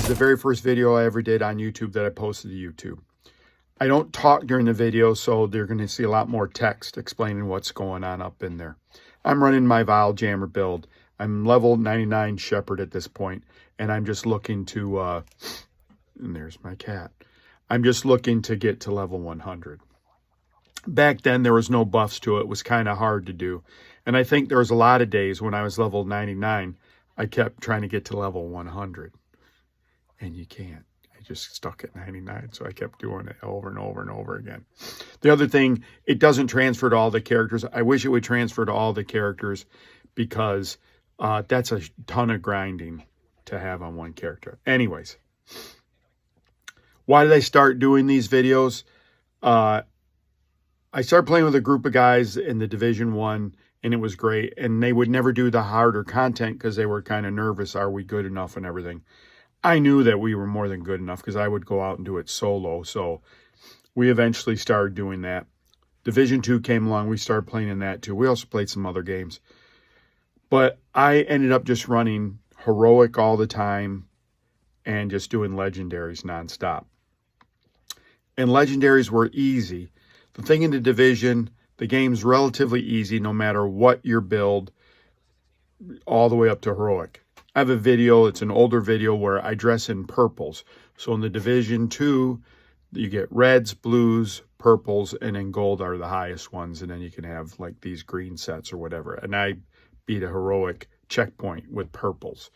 the very first video I ever did on YouTube that I posted to YouTube. I don't talk during the video, so they're going to see a lot more text explaining what's going on up in there. I'm running my Vial Jammer build. I'm level 99 Shepherd at this point, and I'm just looking to, and there's my cat. I'm just looking to get to level 100. Back then, there was no buffs to it. It was kind of hard to do. And I think there was a lot of days when I was level 99, I kept trying to get to level 100. And you can't. I just stuck at 99, so I kept doing it over and over and over again. The other thing, it doesn't transfer to all the characters. I wish it would transfer to all the characters because that's a ton of grinding to have on one character. Anyways, why did I start doing these videos? I started playing with a group of guys in the Division 1, and it was great. And they would never do the harder content because they were kind of nervous. Are we good enough and everything? I knew that we were more than good enough because I would go out and do it solo. So we eventually started doing that. Division 2 came along. We started playing in that too. We also played some other games. But I ended up just running heroic all the time and just doing legendaries nonstop. And legendaries were easy. The thing in the Division, the game's relatively easy no matter what your build, all the way up to heroic. I have a video, it's an older video where I dress in purples. So in the Division 2, you get reds, blues, purples, and then gold are the highest ones. And then you can have like these green sets or whatever. And I beat a heroic checkpoint with purples.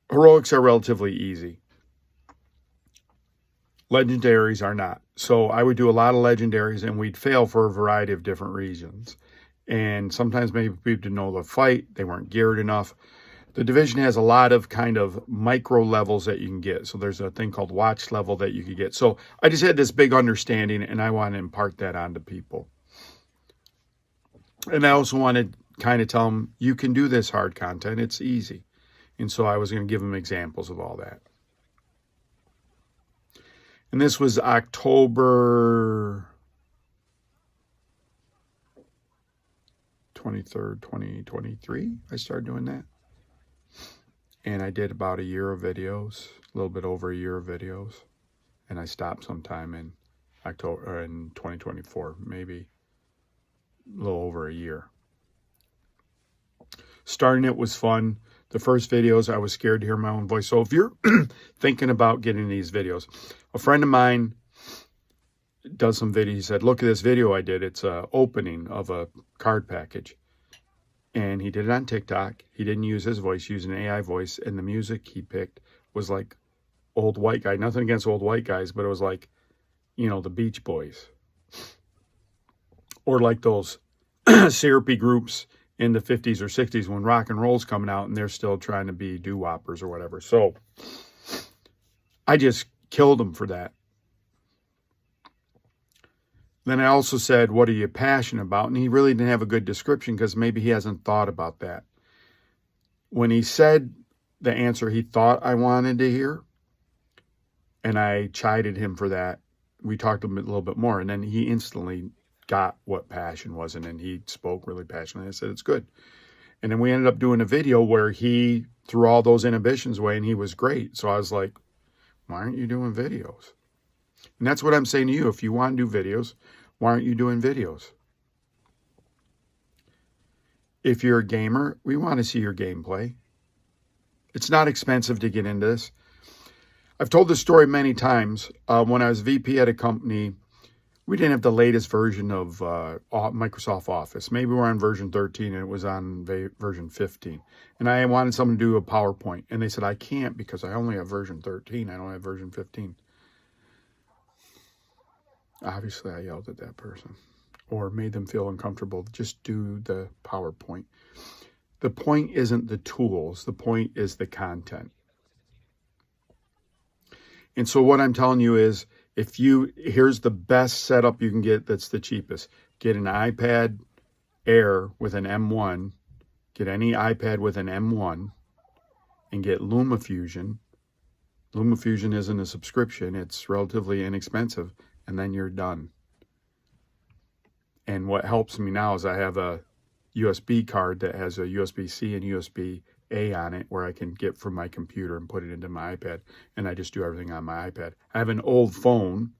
Heroics are relatively easy. Legendaries are not. So I would do a lot of legendaries and we'd fail for a variety of different reasons. And sometimes maybe people didn't know the fight. They weren't geared enough. The Division has a lot of kind of micro levels that you can get. So there's a thing called watch level that you could get. So I just had this big understanding and I want to impart that onto people. And I also wanted to kind of tell them, you can do this hard content. It's easy. And so I was going to give them examples of all that. And this was October 23rd, 2023. I started doing that. And I did about a year of videos, a little bit over a year of videos. And I stopped sometime in October, in 2024, maybe a little over a year. Starting it was fun. The first videos, I was scared to hear my own voice. So if you're thinking about getting these videos, a friend of mine does some video. He said, look at this video I did. It's an opening of a card package. And he did it on TikTok. He didn't use his voice, he used an AI voice. And the music he picked was like old white guy. Nothing against old white guys, but it was like, you know, the Beach Boys. Or like those syrupy groups in the 50s or 60s when rock and roll's coming out and they're still trying to be doo-woppers or whatever. So I just killed him for that. Then I also said, what are you passionate about? And he really didn't have a good description because maybe he hasn't thought about that. When he said the answer he thought I wanted to hear, and I chided him for that, we talked a little bit more, and then he instantly got what passion was, and then he spoke really passionately. I said, it's good. And then we ended up doing a video where he threw all those inhibitions away, and he was great. So I was like, why aren't you doing videos? And that's what I'm saying to you. If you want to do videos, why aren't you doing videos? If you're a gamer, we want to see your gameplay. It's not expensive to get into this. I've told this story many times. When I was VP at a company, we didn't have the latest version of Microsoft Office. Maybe we're on version 13 and it was on version 15. And I wanted someone to do a PowerPoint. And they said, I can't because I only have version 13. I don't have version 15. Obviously, I yelled at that person or made them feel uncomfortable. Just do the PowerPoint. The point isn't the tools. The point is the content. And so what I'm telling you is, here's the best setup you can get that's the cheapest. Get an iPad Air with an M1. Get any iPad with an M1 and get LumaFusion. LumaFusion isn't a subscription. It's relatively inexpensive. And then you're done. And what helps me now is I have a USB card that has a USB-C and USB A on it where I can get from my computer and put it into my iPad, and I just do everything on my iPad. I have an old phone,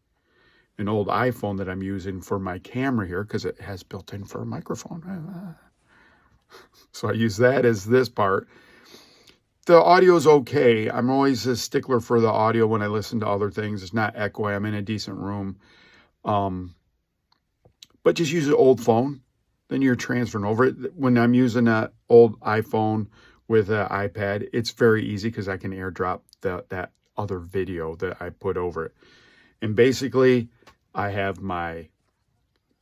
an old iPhone that I'm using for my camera here because it has built in for a microphone. So I use that as this part. The audio is okay. I'm always a stickler for the audio when I listen to other things. It's not echoey. I'm in a decent room. But just use an old phone. Then you're transferring over it. When I'm using an old iPhone with an iPad, it's very easy because I can airdrop that other video that I put over it. And basically, I have my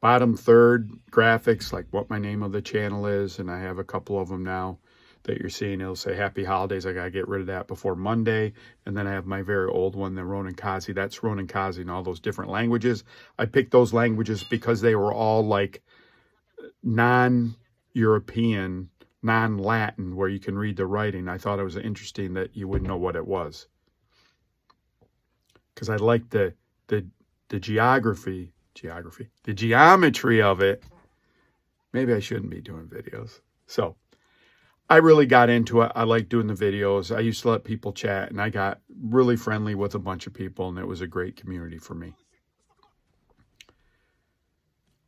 bottom third graphics, like what my name of the channel is, and I have a couple of them now that you're seeing. It'll say Happy Holidays. I got to get rid of that before Monday. And then I have my very old one, the Ronin Kaze. That's Ronin Kaze in all those different languages. I picked those languages because they were all like non-European, non-Latin, where you can read the writing. I thought it was interesting that you wouldn't know what it was. Because I like the geometry of it. Maybe I shouldn't be doing videos. So I really got into it. I like doing the videos. I used to let people chat, and I got really friendly with a bunch of people, and it was a great community for me.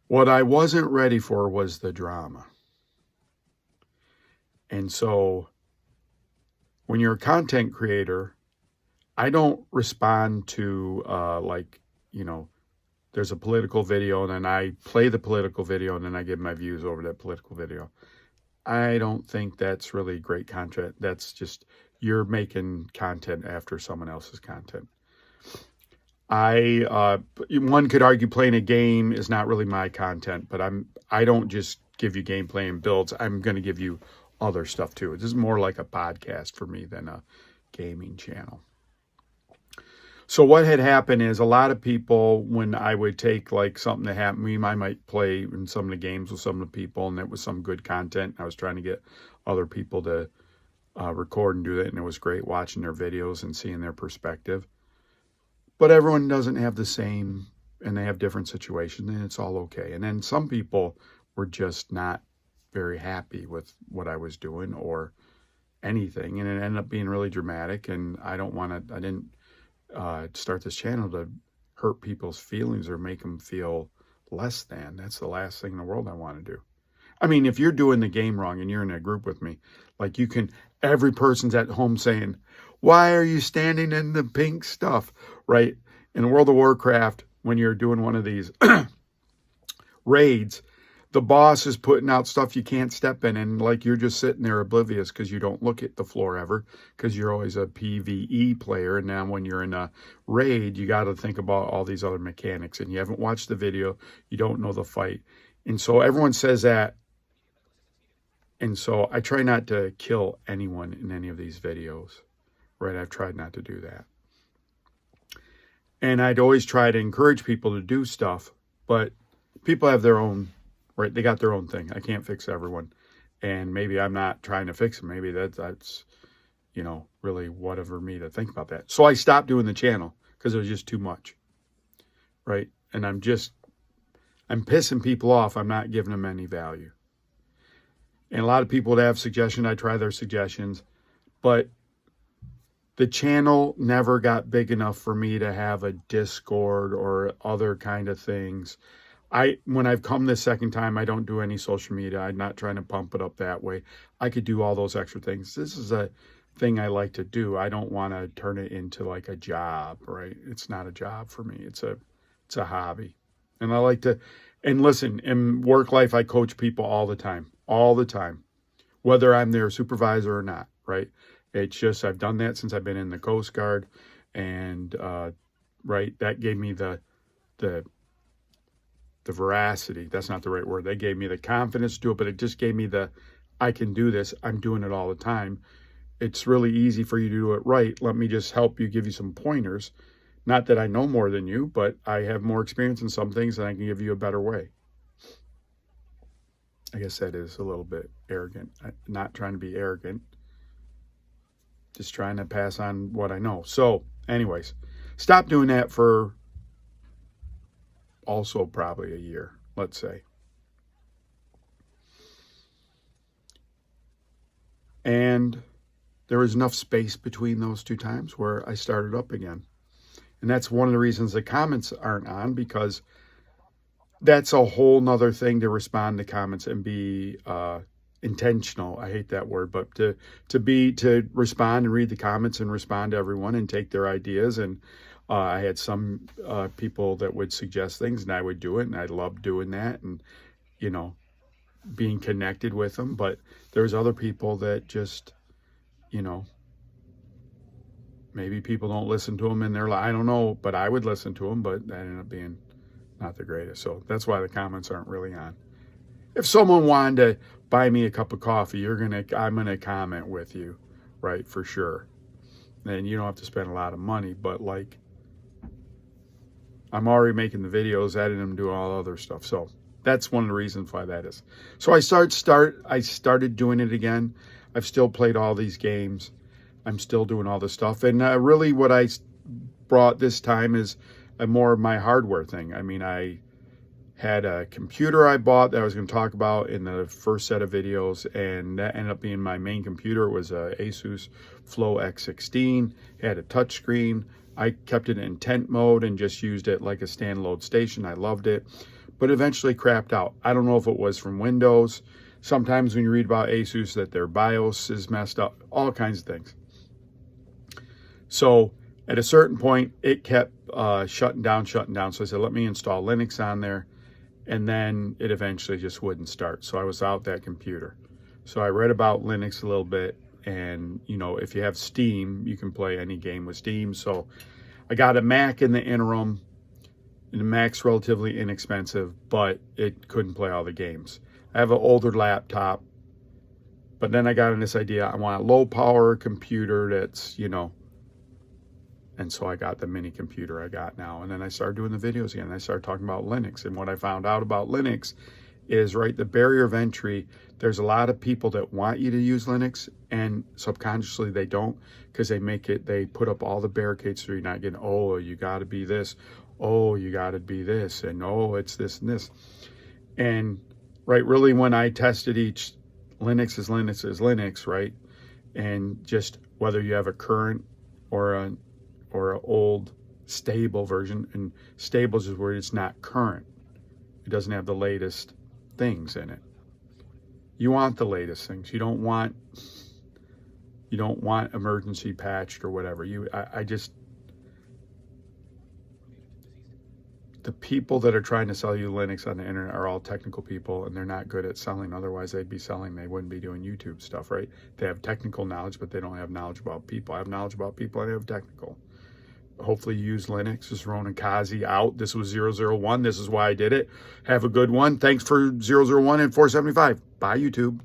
What I wasn't ready for was the drama. And so when you're a content creator, I don't respond to there's a political video, and then I play the political video, and then I give my views over that political video. I don't think that's really great content. That's just, you're making content after someone else's content. One could argue playing a game is not really my content, but I don't just give you gameplay and builds. I'm going to give you other stuff too. This is more like a podcast for me than a gaming channel. So what had happened is a lot of people, when I would take like something that happened to me, I might play in some of the games with some of the people, and it was some good content. I was trying to get other people to record and do that, and it was great watching their videos and seeing their perspective. But everyone doesn't have the same, and they have different situations, and it's all okay. And then some people were just not very happy with what I was doing or anything, and it ended up being really dramatic, and I didn't start this channel to hurt people's feelings or make them feel less than. That's the last thing in the world I want to do. I mean, if you're doing the game wrong and you're in a group with me, like every person's at home saying, why are you standing in the pink stuff, right? In World of Warcraft, when you're doing one of these raids, the boss is putting out stuff you can't step in, and like you're just sitting there oblivious because you don't look at the floor ever because you're always a PvE player. And now when you're in a raid, you got to think about all these other mechanics, and you haven't watched the video, you don't know the fight. And so everyone says that. And so I try not to kill anyone in any of these videos, right? I've tried not to do that. And I'd always try to encourage people to do stuff, but people have their own, right? They got their own thing. I can't fix everyone. And maybe I'm not trying to fix them. Maybe that's really whatever me to think about that. So I stopped doing the channel because it was just too much, right? And I'm pissing people off. I'm not giving them any value. And a lot of people would have suggestions. I try their suggestions, but the channel never got big enough for me to have a Discord or other kind of things. When I've come this second time, I don't do any social media. I'm not trying to pump it up that way. I could do all those extra things. This is a thing I like to do. I don't want to turn it into like a job, right? It's not a job for me. It's a hobby. And I like to, and listen, in work life, I coach people all the time, whether I'm their supervisor or not, right? It's just, I've done that since I've been in the Coast Guard, and, right, that gave me the veracity. That's not the right word. They gave me the confidence to do it, but it just gave me I can do this. I'm doing it all the time. It's really easy for you to do it right. Let me just help you, give you some pointers. Not that I know more than you, but I have more experience in some things, and I can give you a better way. I guess that is a little bit arrogant. I'm not trying to be arrogant. Just trying to pass on what I know. So, anyways, stop doing that for also probably a year, let's say. And there was enough space between those two times where I started up again. And that's one of the reasons the comments aren't on, because that's a whole nother thing to respond to comments and be intentional. I hate that word, but to respond and read the comments and respond to everyone and take their ideas. And I had some people that would suggest things and I would do it, and I loved doing that and, you know, being connected with them. But there's other people that just, you know, maybe people don't listen to them and they're like, I don't know, but I would listen to them, but that ended up being not the greatest. So that's why the comments aren't really on. If someone wanted to buy me a cup of coffee, I'm gonna comment with you, right, for sure. And you don't have to spend a lot of money, but like, I'm already making the videos, editing them, doing all the other stuff. So that's one of the reasons why that is. So I started doing it again. I've still played all these games. I'm still doing all this stuff. And really what I brought this time is more of my hardware thing. I mean, I had a computer I bought that I was going to talk about in the first set of videos, and that ended up being my main computer. It was a Asus Flow X16. It had a touchscreen. I kept it in tent mode and just used it like a standalone station. I loved it, but eventually crapped out. I don't know if it was from Windows. Sometimes when you read about Asus that their BIOS is messed up, all kinds of things. So at a certain point, it kept shutting down. So I said, let me install Linux on there. And then it eventually just wouldn't start. So I was out that computer. So I read about Linux a little bit. And, you know, if you have Steam, you can play any game with Steam. So I got a Mac in the interim. And the Mac's relatively inexpensive, but it couldn't play all the games. I have an older laptop. But then I got in this idea, I want a low power computer that's, you know, and so I got the mini computer I got now. And then I started doing the videos again. I started talking about Linux. And what I found out about Linux is, right, the barrier of entry, there's a lot of people that want you to use Linux, and subconsciously they don't, because they put up all the barricades so you're not getting, oh, you got to be this, oh, you got to be this, and oh, it's this and this. And, right, really when I tested each, Linux is Linux, right? And just whether you have a current or an old stable version, and stable is where it's not current. It doesn't have the latest things in it. You want the latest things. You don't want emergency patched or whatever. The people that are trying to sell you Linux on the internet are all technical people, and they're not good at selling. Otherwise they'd be selling, they wouldn't be doing YouTube stuff, right? They have technical knowledge, but they don't have knowledge about people. I have knowledge about people, and I have technical. Hopefully you use Linux. This is Ronin Kaze out. This was 001. This is why I did it. Have a good one. Thanks for 001 and 475. Bye, YouTube.